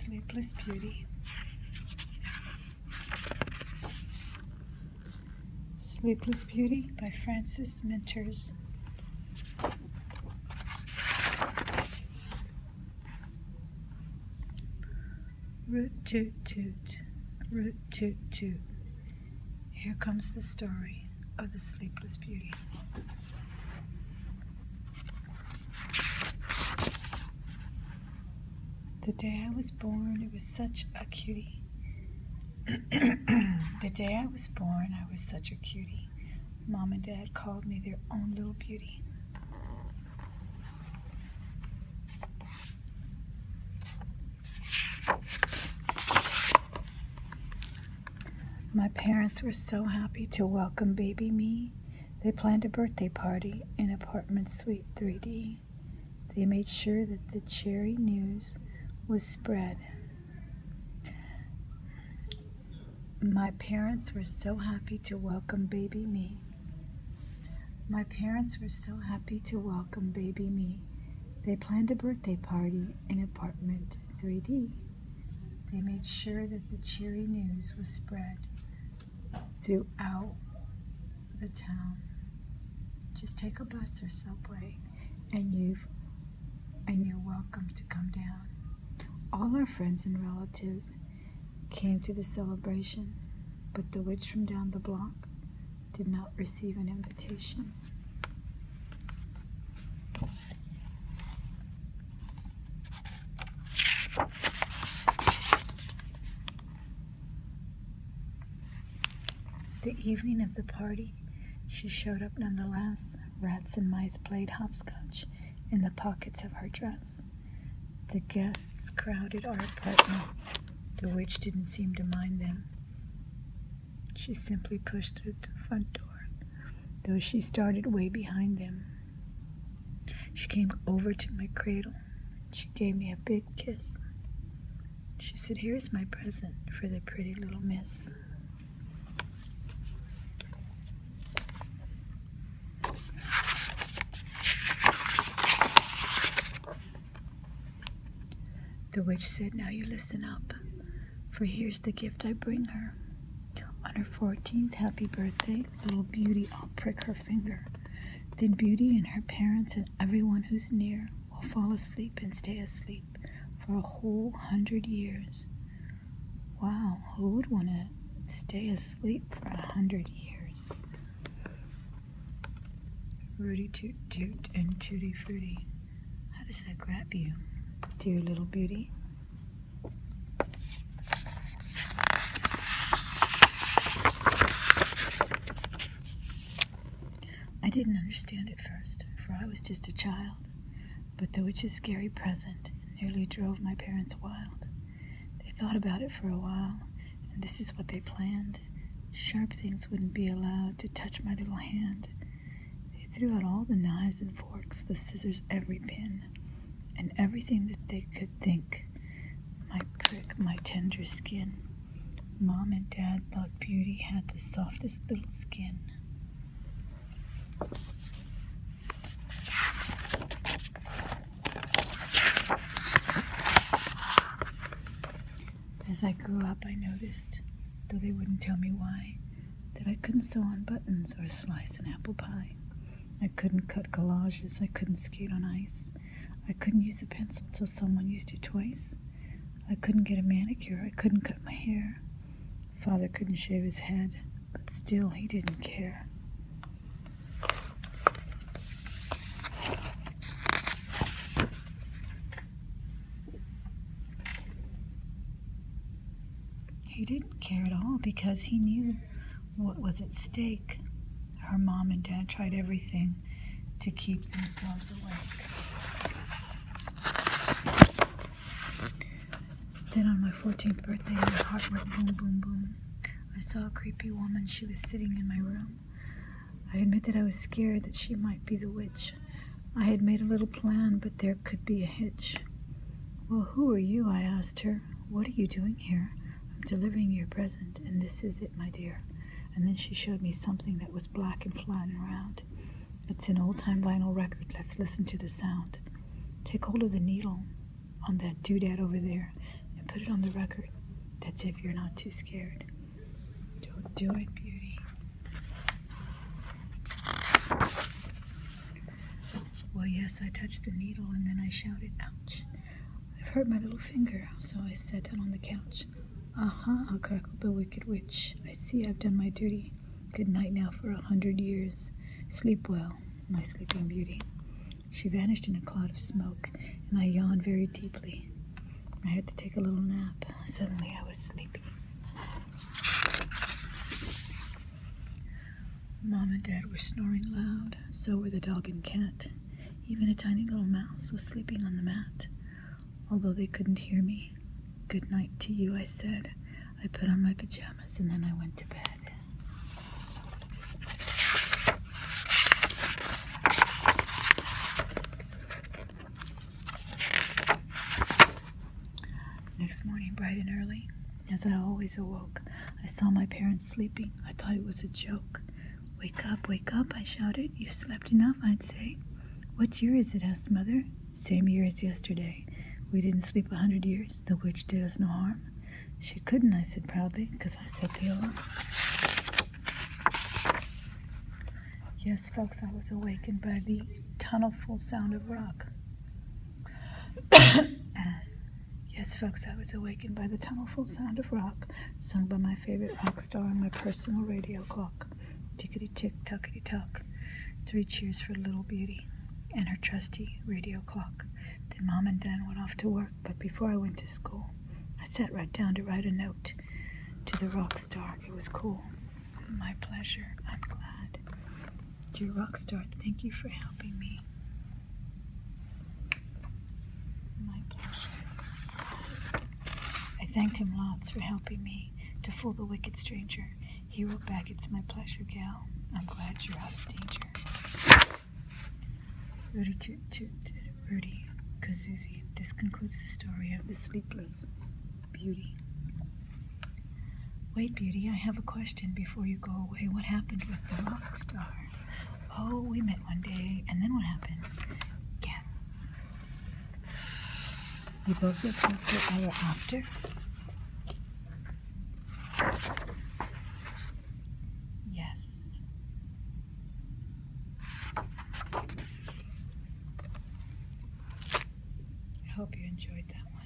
Sleepless Beauty. Sleepless Beauty by Frances Minters. Root toot toot, root toot toot. Here comes the story of the Sleepless Beauty. The day I was born, it was such a cutie. The day I was born, I was such a cutie. Mom and Dad called me their own little beauty. My parents were so happy to welcome baby me. They planned a birthday party in apartment suite 3D. They made sure that the cheery news was spread. My parents were so happy to welcome baby me. My parents were so happy to welcome baby me. They planned a birthday party in apartment 3D. They made sure that the cheery news was spread throughout the town. Just take a bus or subway and you're welcome to come down. All our friends and relatives came to the celebration, but the witch from down the block did not receive an invitation. The evening of the party, she showed up nonetheless. Rats and mice played hopscotch in the pockets of her dress. The guests crowded our apartment. The witch didn't seem to mind them. She simply pushed through the front door, though she started way behind them. She came over to my cradle. She gave me a big kiss. She said, "Here's my present for the pretty little miss." The witch said, "Now you listen up, for here's the gift I bring her. On her 14th happy birthday, little Beauty, I'll prick her finger. Then Beauty and her parents and everyone who's near will fall asleep and stay asleep for a whole 100 years. Wow, who would want to stay asleep for 100 years? Rooty toot toot and tutti frutti. How does that grab you, dear little Beauty? I didn't understand at first, for I was just a child, but the witch's scary present nearly drove my parents wild. They thought about it for a while, and this is what they planned. Sharp things wouldn't be allowed to touch my little hand. They threw out all the knives and forks, the scissors, every pin, and everything that they could think might prick my tender skin. Mom and Dad thought Beauty had the softest little skin. As I grew up, I noticed, though they wouldn't tell me why, that I couldn't sew on buttons or slice an apple pie. I couldn't cut collages. I couldn't skate on ice. I couldn't use a pencil till someone used it twice. I couldn't get a manicure. I couldn't cut my hair. Father couldn't shave his head, but still he didn't care. He didn't care at all because he knew what was at stake. Her mom and dad tried everything to keep themselves awake. Then on my 14th birthday, my heart went boom, boom, boom. I saw a creepy woman. She was sitting in my room. I admit that I was scared that she might be the witch. I had made a little plan, but there could be a hitch. "Well, who are you?" I asked her. "What are you doing here?" "I'm delivering your present, and this is it, my dear." And then she showed me something that was black and flat and round. "It's an old-time vinyl record. Let's listen to the sound. Take hold of the needle on that doodad over there and put put it on the record. That's if you're not too scared. Don't do it, Beauty. Well, yes, I touched the needle and then I shouted, ouch. I've hurt my little finger, so I sat down on the couch. Aha, crackled the Wicked Witch. I see I've done my duty. Good night now for 100 years. Sleep well, my Sleeping Beauty. She vanished in a cloud of smoke, and I yawned very deeply. I had to take a little nap. Suddenly I was sleepy. Mom and Dad were snoring loud, so were the dog and cat. Even a tiny little mouse was sleeping on the mat. Although they couldn't hear me. Good night to you, I said. I put on my pajamas and then I went to bed. Next morning, bright and early, as I always awoke, I saw my parents sleeping. I thought it was a joke. Wake up, I shouted. You slept enough, I'd say. What year is it? Asked Mother. Same year as yesterday. We didn't sleep 100 years. The witch did us no harm. She couldn't, I said proudly, because I set the alarm. Yes, folks, I was awakened by the tunnelful sound of rock. Yes, folks, I was awakened by the tunnelful sound of rock, sung by my favorite rock star on my personal radio clock. Tickety-tick, tuckety-tock. 3 cheers for little Beauty and her trusty radio clock. Then Mom and Dad went off to work, but before I went to school, I sat right down to write a note to the rock star. It was cool. My pleasure. I'm glad. Dear rock star, thank you for helping me. My pleasure. I thanked him lots for helping me to fool the wicked stranger. He wrote back, it's my pleasure, gal. I'm glad you're out of danger. Rudy toot toot, Rudy Kazoozie. This concludes the story of the Sleepless Beauty. Wait, Beauty, I have a question before you go away. What happened with the rock star? Oh, we met one day, and then what happened? Guess. We both looked after our after. Yes. I hope you enjoyed that one.